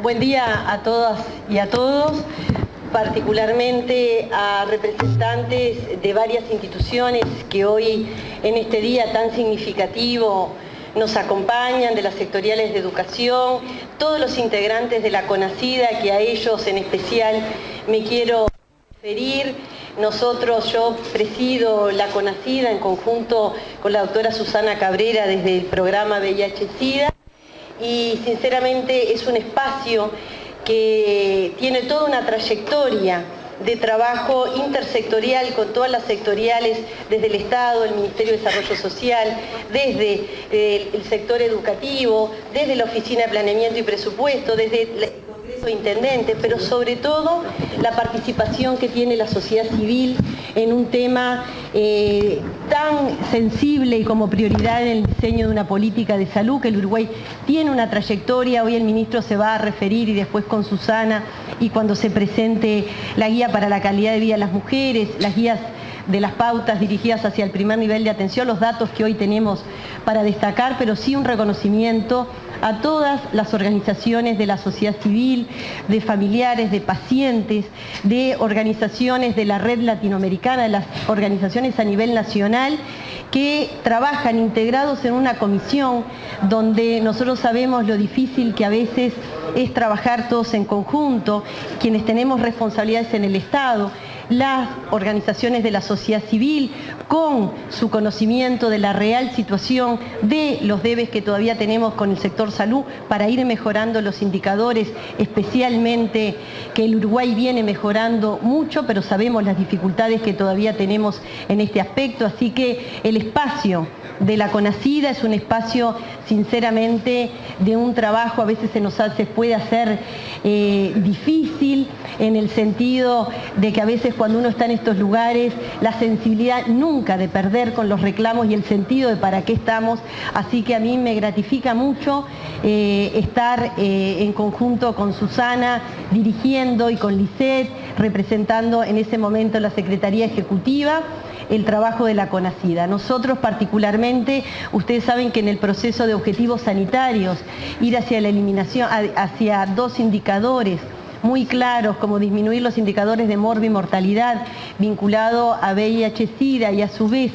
Buen día a todas y a todos, particularmente a representantes de varias instituciones que hoy en este día tan significativo nos acompañan, de las sectoriales de educación, todos los integrantes de la CONACYDA, que a ellos en especial me quiero referir. Yo presido la CONACYDA en conjunto con la doctora Susana Cabrera desde el programa VIH-Sida. Y sinceramente es un espacio que tiene toda una trayectoria de trabajo intersectorial con todas las sectoriales desde el Estado, el Ministerio de Desarrollo Social, desde el sector educativo, desde la Oficina de Planeamiento y Presupuesto, desde el Congreso de Intendentes, pero sobre todo la participación que tiene la sociedad civil en un tema tan sensible y como prioridad en el diseño de una política de salud, que el Uruguay tiene una trayectoria. Hoy el ministro se va a referir y después con Susana, y cuando se presente la guía para la calidad de vida de las mujeres, las guías de las pautas dirigidas hacia el primer nivel de atención, los datos que hoy tenemos para destacar, pero sí un reconocimiento a todas las organizaciones de la sociedad civil, de familiares, de pacientes, de organizaciones de la red latinoamericana, de las organizaciones a nivel nacional, que trabajan integrados en una comisión donde nosotros sabemos lo difícil que a veces es trabajar todos en conjunto, quienes tenemos responsabilidades en el Estado, las organizaciones de la sociedad civil, con su conocimiento de la real situación de los debes que todavía tenemos con el sector salud para ir mejorando los indicadores, especialmente que el Uruguay viene mejorando mucho, pero sabemos las dificultades que todavía tenemos en este aspecto. Así que el espacio de la CONACYDA es un espacio sinceramente de un trabajo, a veces se puede hacer difícil, en el sentido de que a veces cuando uno está en estos lugares, la sensibilidad nunca de perder con los reclamos y el sentido de para qué estamos. Así que a mí me gratifica mucho estar en conjunto con Susana, dirigiendo, y con Lisset, representando en ese momento la Secretaría Ejecutiva, el trabajo de la CONACYDA. Nosotros particularmente, ustedes saben que en el proceso de objetivos sanitarios, ir hacia la eliminación, hacia dos indicadores muy claros, como disminuir los indicadores de morbimortalidad vinculado a VIH-Sida, y a su vez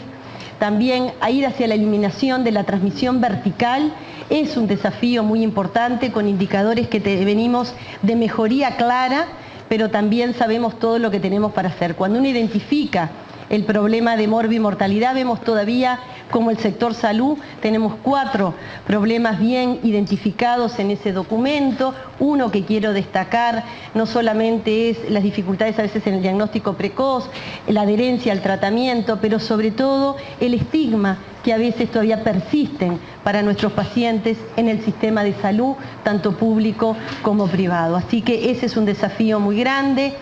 también a ir hacia la eliminación de la transmisión vertical, es un desafío muy importante, con indicadores que venimos de mejoría clara, pero también sabemos todo lo que tenemos para hacer. Cuando uno identifica el problema de morbimortalidad, vemos todavía como el sector salud tenemos 4 problemas bien identificados en ese documento. Uno que quiero destacar no solamente es las dificultades a veces en el diagnóstico precoz, la adherencia al tratamiento, pero sobre todo el estigma que a veces todavía persisten para nuestros pacientes en el sistema de salud, tanto público como privado. Así que ese es un desafío muy grande.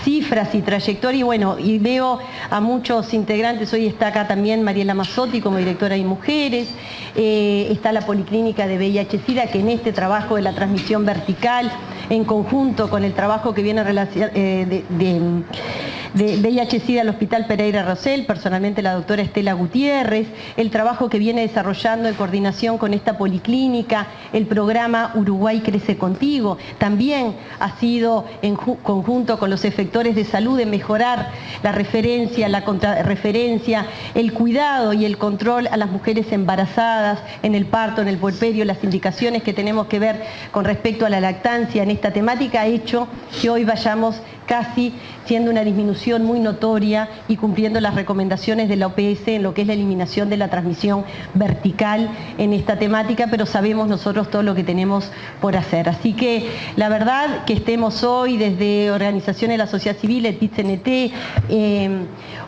Cifras y trayectoria, y bueno, y veo a muchos integrantes. Hoy está acá también Mariela Mazzotti como directora de Mujeres, está la Policlínica de VIH-Sida, que en este trabajo de la transmisión vertical, en conjunto con el trabajo que viene de VIH-Sida al Hospital Pereira Rosell, personalmente la doctora Estela Gutiérrez, el trabajo que viene desarrollando en coordinación con esta policlínica, el programa Uruguay Crece Contigo, también ha sido en conjunto con los efectores de salud de mejorar la referencia, la contrarreferencia, el cuidado y el control a las mujeres embarazadas en el parto, en el puerperio, las indicaciones que tenemos que ver con respecto a la lactancia en esta temática, ha hecho que hoy vayamos casi siendo una disminución muy notoria y cumpliendo las recomendaciones de la OPS en lo que es la eliminación de la transmisión vertical en esta temática, pero sabemos nosotros todo lo que tenemos por hacer. Así que la verdad que estemos hoy desde organizaciones de la sociedad civil, el PIT-CNT,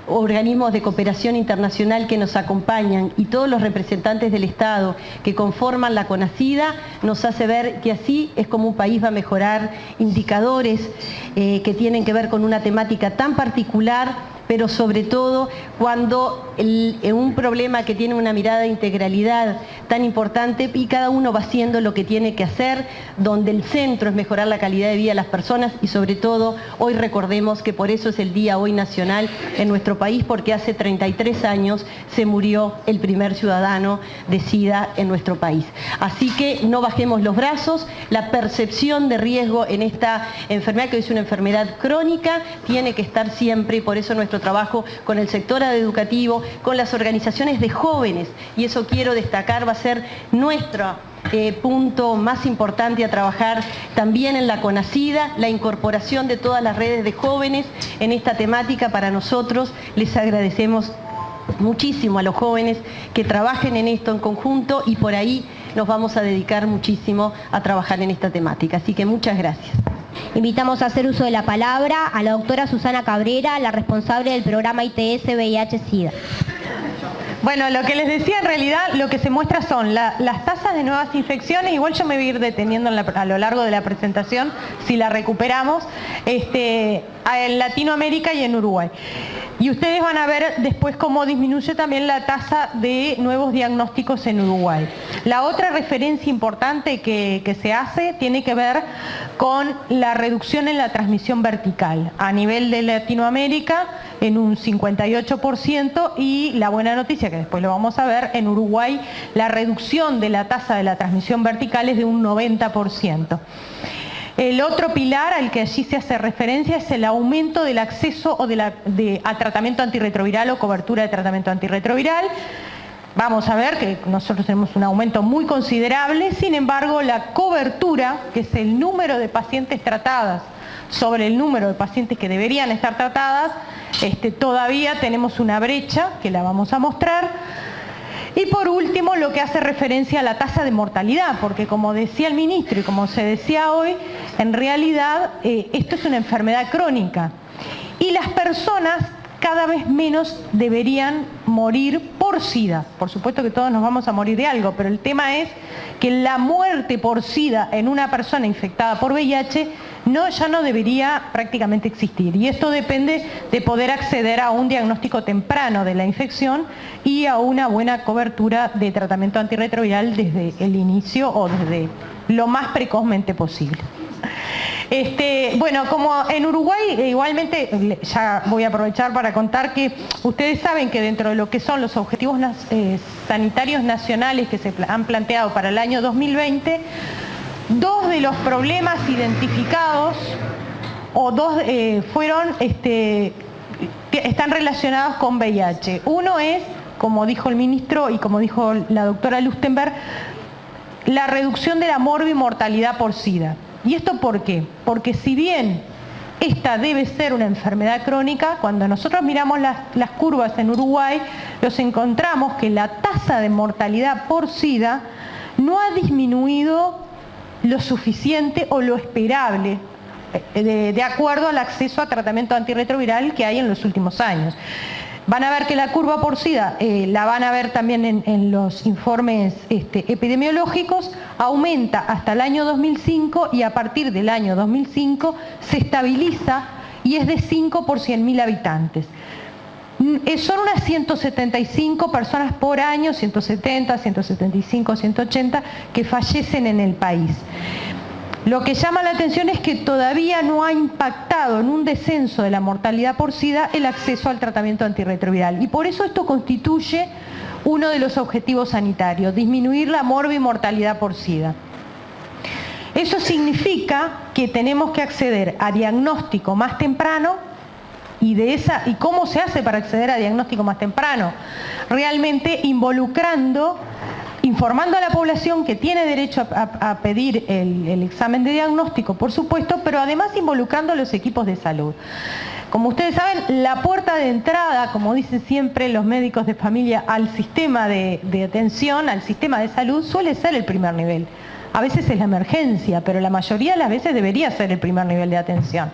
organismos de cooperación internacional que nos acompañan, y todos los representantes del Estado que conforman la CONACYDA, nos hace ver que así es como un país va a mejorar indicadores que tienen que ver con una temática tan particular, pero sobre todo cuando un problema que tiene una mirada de integralidad tan importante y cada uno va haciendo lo que tiene que hacer, donde el centro es mejorar la calidad de vida de las personas y sobre todo hoy recordemos que por eso es el Día Hoy Nacional en nuestro país, porque hace 33 años se murió el primer ciudadano de SIDA en nuestro país. Así que no bajemos los brazos, la percepción de riesgo en esta enfermedad, que es una enfermedad crónica, tiene que estar siempre, y por eso nuestro trabajo con el sector educativo, con las organizaciones de jóvenes, y eso quiero destacar, va a ser nuestro punto más importante a trabajar también en la CONACYDA, la incorporación de todas las redes de jóvenes en esta temática. Para nosotros les agradecemos muchísimo a los jóvenes que trabajen en esto en conjunto y por ahí nos vamos a dedicar muchísimo a trabajar en esta temática. Así que muchas gracias. Invitamos a hacer uso de la palabra a la doctora Susana Cabrera, la responsable del programa ITS VIH-Sida. Bueno, lo que les decía, en realidad lo que se muestra son las tasas de nuevas infecciones. Igual yo me voy a ir deteniendo a lo largo de la presentación, si la recuperamos, en Latinoamérica y en Uruguay. Y ustedes van a ver después cómo disminuye también la tasa de nuevos diagnósticos en Uruguay. La otra referencia importante que se hace tiene que ver con la reducción en la transmisión vertical. A nivel de Latinoamérica, en un 58%, y la buena noticia, que después lo vamos a ver, en Uruguay la reducción de la tasa de la transmisión vertical es de un 90%. El otro pilar al que allí se hace referencia es el aumento del acceso a tratamiento antirretroviral o cobertura de tratamiento antirretroviral. Vamos a ver que nosotros tenemos un aumento muy considerable, sin embargo la cobertura, que es el número de pacientes tratadas sobre el número de pacientes que deberían estar tratadas, todavía tenemos una brecha que la vamos a mostrar. Y por último, lo que hace referencia a la tasa de mortalidad, porque como decía el ministro y como se decía hoy, en realidad esto es una enfermedad crónica y las personas cada vez menos deberían morir por SIDA. Por supuesto que todos nos vamos a morir de algo, pero el tema es que la muerte por SIDA en una persona infectada por VIH ya no debería prácticamente existir. Y esto depende de poder acceder a un diagnóstico temprano de la infección y a una buena cobertura de tratamiento antirretroviral desde el inicio o desde lo más precozmente posible. Bueno, como en Uruguay, igualmente, ya voy a aprovechar para contar que ustedes saben que dentro de lo que son los objetivos sanitarios nacionales que se han planteado para el año 2020, dos de los problemas identificados, o dos están relacionados con VIH. Uno es, como dijo el ministro y como dijo la doctora Lustenberg, la reducción de la morbimortalidad por SIDA. ¿Y esto por qué? Porque si bien esta debe ser una enfermedad crónica, cuando nosotros miramos las curvas en Uruguay, nos encontramos que la tasa de mortalidad por SIDA no ha disminuido lo suficiente o lo esperable de acuerdo al acceso a tratamiento antirretroviral que hay en los últimos años. Van a ver que la curva por SIDA, la van a ver también en los informes epidemiológicos, aumenta hasta el año 2005 y a partir del año 2005 se estabiliza y es de 5 por 100.000 habitantes. Son unas 175 personas por año, 170, 175, 180, que fallecen en el país. Lo que llama la atención es que todavía no ha impactado en un descenso de la mortalidad por SIDA el acceso al tratamiento antirretroviral. Y por eso esto constituye uno de los objetivos sanitarios, disminuir la morbimortalidad por SIDA. Eso significa que tenemos que acceder a diagnóstico más temprano. ¿Y cómo se hace para acceder a diagnóstico más temprano? Realmente informando a la población que tiene derecho a pedir el examen de diagnóstico, por supuesto, pero además involucrando a los equipos de salud. Como ustedes saben, la puerta de entrada, como dicen siempre los médicos de familia, al sistema de atención, al sistema de salud, suele ser el primer nivel. A veces es la emergencia, pero la mayoría de las veces debería ser el primer nivel de atención.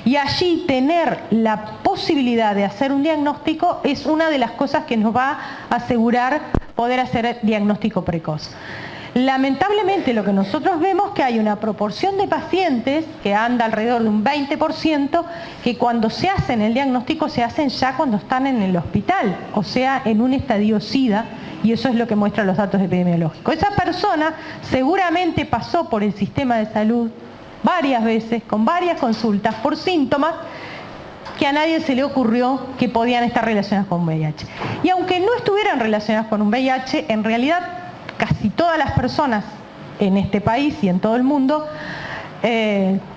Y allí tener la posibilidad de hacer un diagnóstico es una de las cosas que nos va a asegurar poder hacer diagnóstico precoz. Lamentablemente lo que nosotros vemos es que hay una proporción de pacientes que anda alrededor de un 20% que cuando se hacen el diagnóstico se hacen ya cuando están en el hospital, o sea, en un estadio SIDA, y eso es lo que muestran los datos epidemiológicos. Esa persona seguramente pasó por el sistema de salud varias veces, con varias consultas, por síntomas que a nadie se le ocurrió que podían estar relacionadas con VIH. Y aunque no estuvieran relacionadas con un VIH, en realidad casi todas las personas en este país y en todo el mundo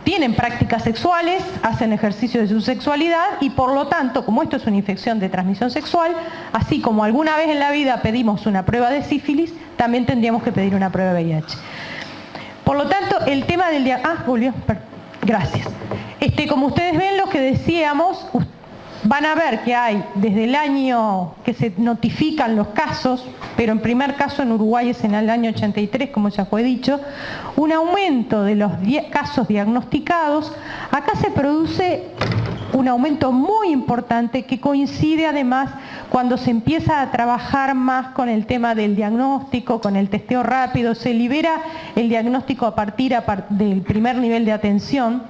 tienen prácticas sexuales, hacen ejercicio de su sexualidad y por lo tanto, como esto es una infección de transmisión sexual, así como alguna vez en la vida pedimos una prueba de sífilis, también tendríamos que pedir una prueba de VIH. Por lo tanto, el tema del diagnóstico... volvió. Gracias. Como ustedes ven, lo que decíamos, van a ver que hay desde el año que se notifican los casos, pero en primer caso en Uruguay es en el año 83, como ya fue dicho, un aumento de los casos diagnosticados. Acá se produce un aumento muy importante que coincide además cuando se empieza a trabajar más con el tema del diagnóstico, con el testeo rápido, se libera el diagnóstico a partir del primer nivel de atención.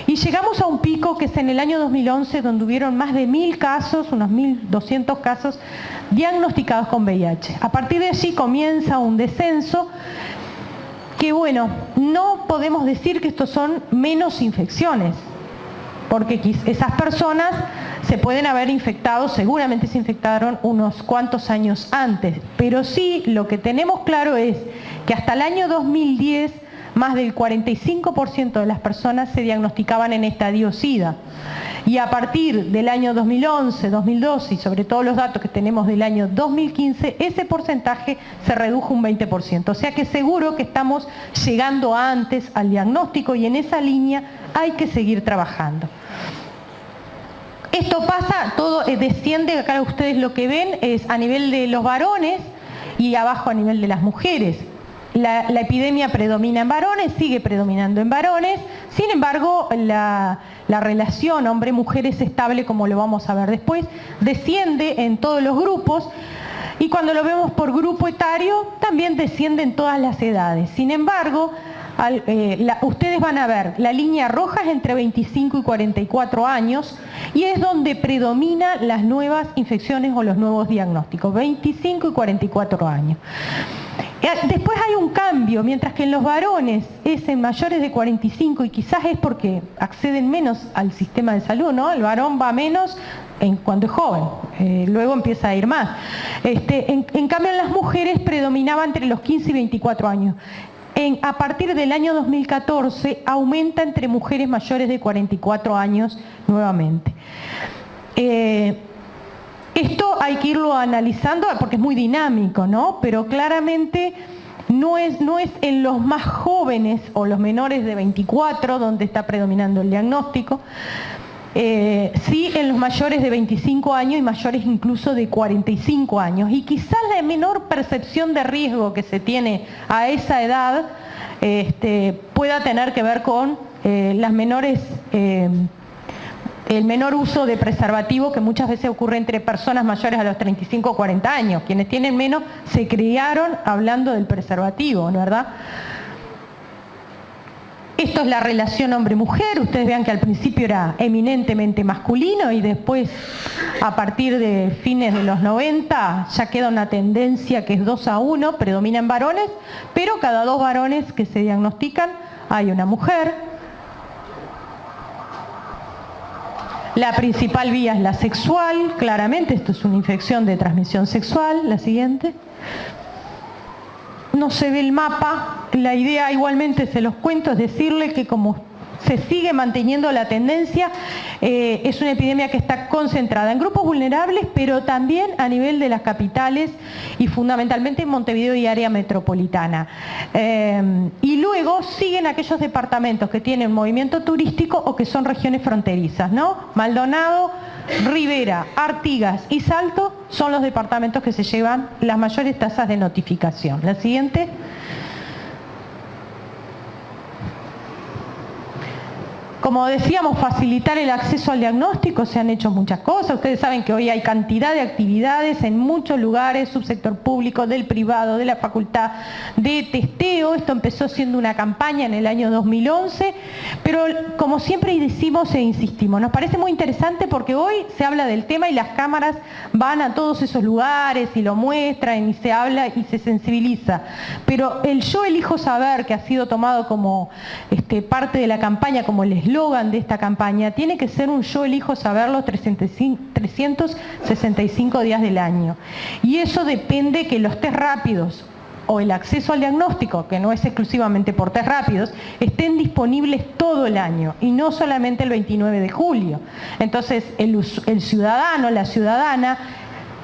Y llegamos a un pico que es en el año 2011, donde hubieron más de 1000 casos, unos 1200 casos diagnosticados con VIH. A partir de allí comienza un descenso que, bueno, no podemos decir que estos son menos infecciones, porque esas personas se pueden haber infectado, seguramente se infectaron unos cuantos años antes, pero sí lo que tenemos claro es que hasta el año 2010 más del 45% de las personas se diagnosticaban en estadio SIDA. Y a partir del año 2011, 2012 y sobre todo los datos que tenemos del año 2015, ese porcentaje se redujo un 20%. O sea que seguro que estamos llegando antes al diagnóstico y en esa línea hay que seguir trabajando. Esto pasa, todo desciende, acá ustedes lo que ven es a nivel de los varones y abajo a nivel de las mujeres. La epidemia predomina en varones, sigue predominando en varones, sin embargo la relación hombre-mujer es estable, como lo vamos a ver después, desciende en todos los grupos y cuando lo vemos por grupo etario también desciende en todas las edades. Sin embargo, ustedes van a ver, la línea roja es entre 25 y 44 años y es donde predominan las nuevas infecciones o los nuevos diagnósticos, 25 y 44 años. Después hay un cambio, mientras que en los varones es en mayores de 45 y quizás es porque acceden menos al sistema de salud, ¿no? El varón va menos cuando es joven, luego empieza a ir más. En cambio en las mujeres predominaba entre los 15 y 24 años. A partir del año 2014 aumenta entre mujeres mayores de 44 años nuevamente. Esto hay que irlo analizando porque es muy dinámico, ¿no? Pero claramente no es en los más jóvenes o los menores de 24 donde está predominando el diagnóstico, sí en los mayores de 25 años y mayores incluso de 45 años. Y quizás la menor percepción de riesgo que se tiene a esa edad pueda tener que ver con el menor uso de preservativo que muchas veces ocurre entre personas mayores a los 35 o 40 años. Quienes tienen menos se criaron hablando del preservativo, ¿no? ¿Verdad? Esto es la relación hombre-mujer. Ustedes vean que al principio era eminentemente masculino y después, a partir de fines de los 90, ya queda una tendencia que es 2-1, predominan varones, pero cada 2 varones que se diagnostican hay una mujer. La principal vía es la sexual, claramente, esto es una infección de transmisión sexual. La siguiente. No se ve el mapa, la idea igualmente se los cuento, es decirle que como se sigue manteniendo la tendencia, es una epidemia que está concentrada en grupos vulnerables, pero también a nivel de las capitales y fundamentalmente en Montevideo y área metropolitana. Y luego siguen aquellos departamentos que tienen movimiento turístico o que son regiones fronterizas, ¿no? Maldonado, Rivera, Artigas y Salto son los departamentos que se llevan las mayores tasas de notificación. La siguiente. Como decíamos, facilitar el acceso al diagnóstico, se han hecho muchas cosas. Ustedes saben que hoy hay cantidad de actividades en muchos lugares, subsector público, del privado, de la facultad, de testeo. Esto empezó siendo una campaña en el año 2011, pero como siempre decimos e insistimos, nos parece muy interesante porque hoy se habla del tema y las cámaras van a todos esos lugares y lo muestran y se habla y se sensibiliza. Pero el Yo elijo saber, que ha sido tomado como parte de la campaña, como el eslogan de esta campaña, tiene que ser un Yo elijo saber los 365 días del año. Y eso depende que los test rápidos o el acceso al diagnóstico, que no es exclusivamente por test rápidos, estén disponibles todo el año y no solamente el 29 de julio. Entonces el ciudadano, la ciudadana,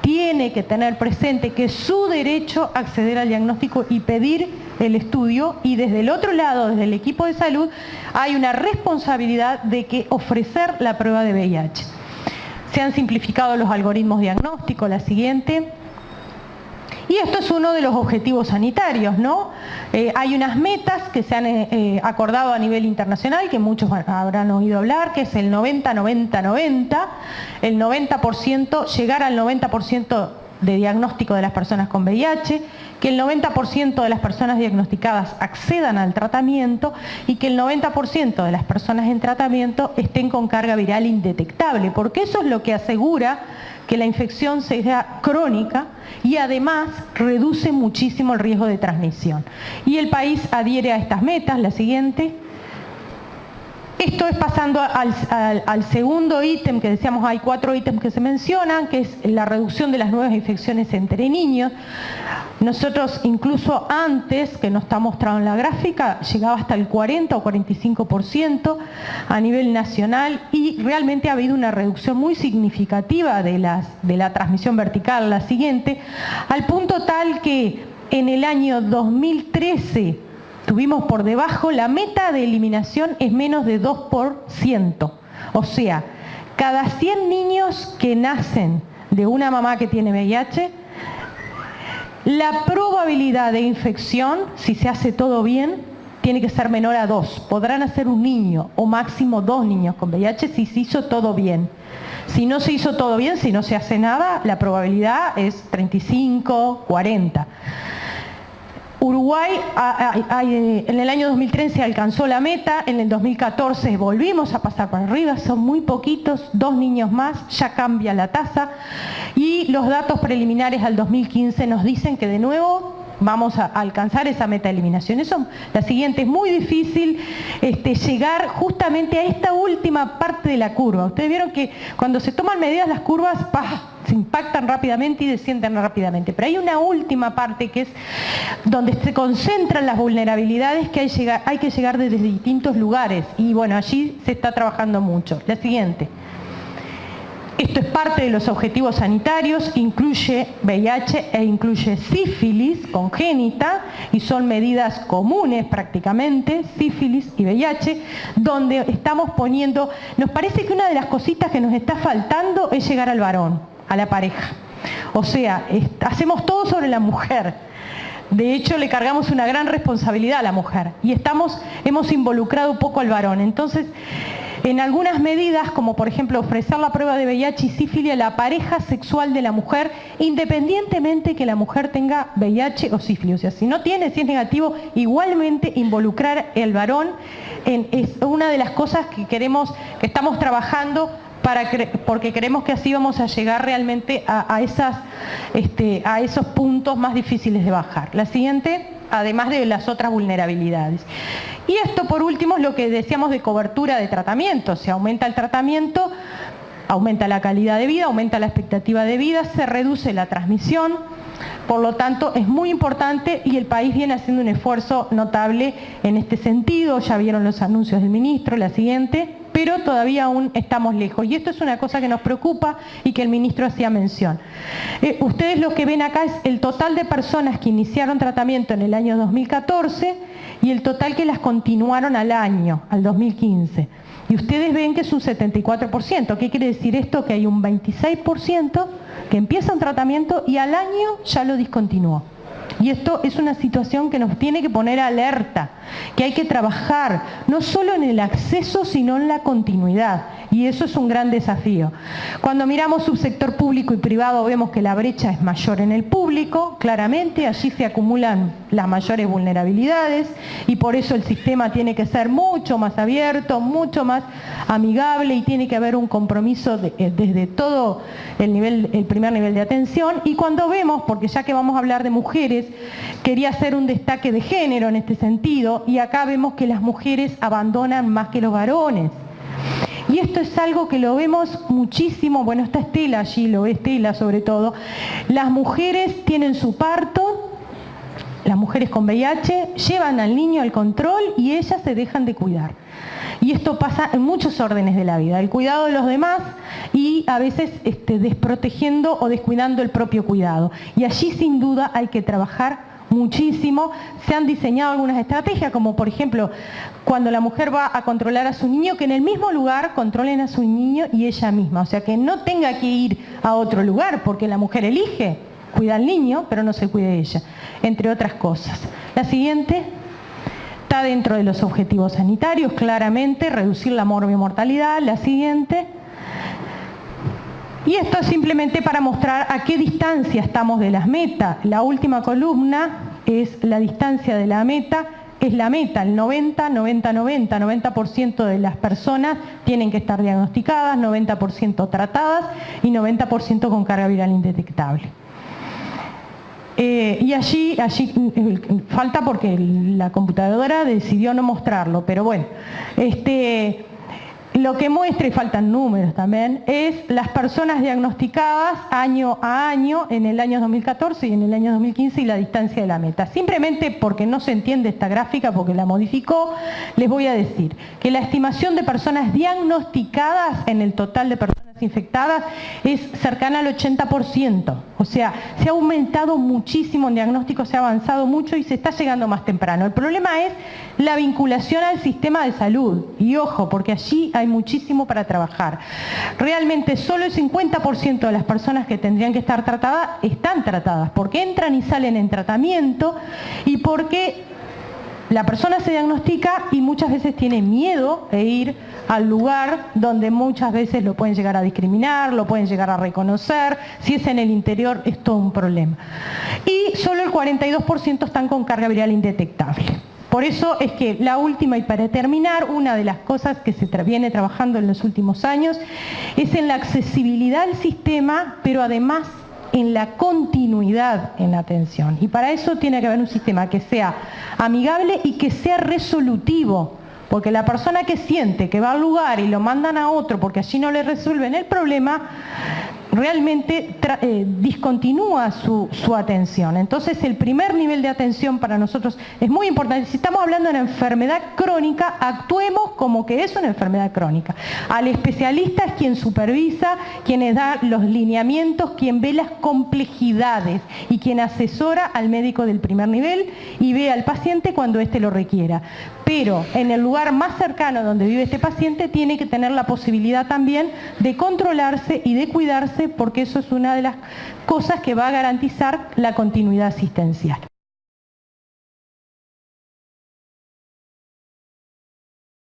tiene que tener presente que es su derecho acceder al diagnóstico y pedir el estudio, y desde el otro lado, desde el equipo de salud, hay una responsabilidad de que ofrecer la prueba de VIH. Se han simplificado los algoritmos diagnósticos, la siguiente. Y esto es uno de los objetivos sanitarios, ¿no? Hay unas metas que se han acordado a nivel internacional, que muchos habrán oído hablar, que es el 90-90-90, el 90%, llegar al 90% de diagnóstico de las personas con VIH, que el 90% de las personas diagnosticadas accedan al tratamiento y que el 90% de las personas en tratamiento estén con carga viral indetectable, porque eso es lo que asegura que la infección sea crónica y además reduce muchísimo el riesgo de transmisión. Y el país adhiere a estas metas, la siguiente. Esto es pasando al segundo ítem, que decíamos hay 4 ítems que se mencionan, que es la reducción de las nuevas infecciones entre niños. Nosotros incluso antes, que no está mostrado en la gráfica, llegaba hasta el 40 o 45% a nivel nacional y realmente ha habido una reducción muy significativa de la transmisión vertical, la siguiente, al punto tal que en el año 2013 tuvimos por debajo, la meta de eliminación es menos de 2%. O sea, cada 100 niños que nacen de una mamá que tiene VIH, la probabilidad de infección, si se hace todo bien, tiene que ser menor a 2. Podrán hacer un niño o máximo 2 niños con VIH si se hizo todo bien. Si no se hizo todo bien, si no se hace nada, la probabilidad es 35, 40. Uruguay en el año 2013 alcanzó la meta, en el 2014 volvimos a pasar por arriba, son muy poquitos, 2 niños más, ya cambia la tasa y los datos preliminares al 2015 nos dicen que de nuevo vamos a alcanzar esa meta de eliminación. Eso, la siguiente, es muy difícil llegar justamente a esta última parte de la curva. Ustedes vieron que cuando se toman medidas las curvas, se impactan rápidamente y descienden rápidamente. Pero hay una última parte que es donde se concentran las vulnerabilidades que hay que llegar desde distintos lugares. Y bueno, allí se está trabajando mucho. La siguiente. Esto es parte de los objetivos sanitarios, incluye VIH e incluye sífilis congénita y son medidas comunes prácticamente, sífilis y VIH, donde estamos poniendo, nos parece que una de las cositas que nos está faltando es llegar al varón, a la pareja. O sea, hacemos todo sobre la mujer. De hecho, le cargamos una gran responsabilidad a la mujer y hemos involucrado poco al varón. Entonces, en algunas medidas, como por ejemplo ofrecer la prueba de VIH y sífilis a la pareja sexual de la mujer, independientemente que la mujer tenga VIH o sífilis. O sea, si no tiene, si es negativo, igualmente involucrar al varón es una de las cosas que estamos trabajando porque creemos que así vamos a llegar realmente a esos puntos más difíciles de bajar. La siguiente, además de las otras vulnerabilidades. Y esto por último es lo que decíamos de cobertura de tratamiento. Se aumenta el tratamiento, aumenta la calidad de vida, aumenta la expectativa de vida, se reduce la transmisión. Por lo tanto, es muy importante y el país viene haciendo un esfuerzo notable en este sentido. Ya vieron los anuncios del ministro, la siguiente, pero todavía aún estamos lejos. Y esto es una cosa que nos preocupa y que el ministro hacía mención. Ustedes lo que ven acá es el total de personas que iniciaron tratamiento en el año 2014 y el total que las continuaron al 2015. Y ustedes ven que es un 74%. ¿Qué quiere decir esto? Que hay un 26% que empieza un tratamiento y al año ya lo discontinuó. Y esto es una situación que nos tiene que poner alerta, que hay que trabajar no solo en el acceso, sino en la continuidad. Y eso es un gran desafío. Cuando miramos subsector público y privado vemos que la brecha es mayor en el público, claramente, allí se acumulan las mayores vulnerabilidades y por eso el sistema tiene que ser mucho más abierto, mucho más amigable y tiene que haber un compromiso desde todo el primer nivel de atención. Y cuando vemos, porque ya que vamos a hablar de mujeres, quería hacer un destaque de género en este sentido y acá vemos que las mujeres abandonan más que los varones. Y esto es algo que lo vemos muchísimo, bueno, está Estela allí, lo ve Estela sobre todo. Las mujeres tienen su parto, las mujeres con VIH, llevan al niño al control y ellas se dejan de cuidar. Y esto pasa en muchos órdenes de la vida, el cuidado de los demás y a veces desprotegiendo o descuidando el propio cuidado. Y allí sin duda hay que trabajar muchísimo. Se han diseñado algunas estrategias, como por ejemplo, cuando la mujer va a controlar a su niño, que en el mismo lugar controlen a su niño y ella misma. O sea, que no tenga que ir a otro lugar, porque la mujer elige, cuida al niño, pero no se cuide ella, entre otras cosas. La siguiente está dentro de los objetivos sanitarios, claramente, reducir la morbimortalidad. La siguiente. Y esto es simplemente para mostrar a qué distancia estamos de las metas. La última columna es la distancia de la meta, es la meta, el 90% de las personas tienen que estar diagnosticadas, 90% tratadas y 90% con carga viral indetectable. Y allí falta porque la computadora decidió no mostrarlo, pero bueno, lo que muestra, y faltan números también, es las personas diagnosticadas año a año en el año 2014 y en el año 2015 y la distancia de la meta. Simplemente porque no se entiende esta gráfica, porque la modificó, les voy a decir que la estimación de personas diagnosticadas en el total de personas infectadas es cercana al 80%. O sea, se ha aumentado muchísimo en diagnóstico, se ha avanzado mucho y se está llegando más temprano. El problema es la vinculación al sistema de salud. Y ojo, porque allí hay muchísimo para trabajar. Realmente solo el 50% de las personas que tendrían que estar tratadas están tratadas, porque entran y salen en tratamiento y porque la persona se diagnostica y muchas veces tiene miedo de ir al lugar donde muchas veces lo pueden llegar a discriminar, lo pueden llegar a reconocer, si es en el interior es todo un problema. Y solo el 42% están con carga viral indetectable. Por eso es que la última, y para terminar, una de las cosas que se viene trabajando en los últimos años es en la accesibilidad al sistema, pero además en la continuidad en la atención. Y para eso tiene que haber un sistema que sea amigable y que sea resolutivo, porque la persona que siente que va al lugar y lo mandan a otro porque allí no le resuelven el problema, realmente discontinúa su atención. Entonces el primer nivel de atención para nosotros es muy importante. Si estamos hablando de una enfermedad crónica, actuemos como que es una enfermedad crónica. Al especialista es quien supervisa, quien da los lineamientos, quien ve las complejidades y quien asesora al médico del primer nivel y ve al paciente cuando éste lo requiera. Pero en el lugar más cercano donde vive este paciente tiene que tener la posibilidad también de controlarse y de cuidarse, porque eso es una de las cosas que va a garantizar la continuidad asistencial.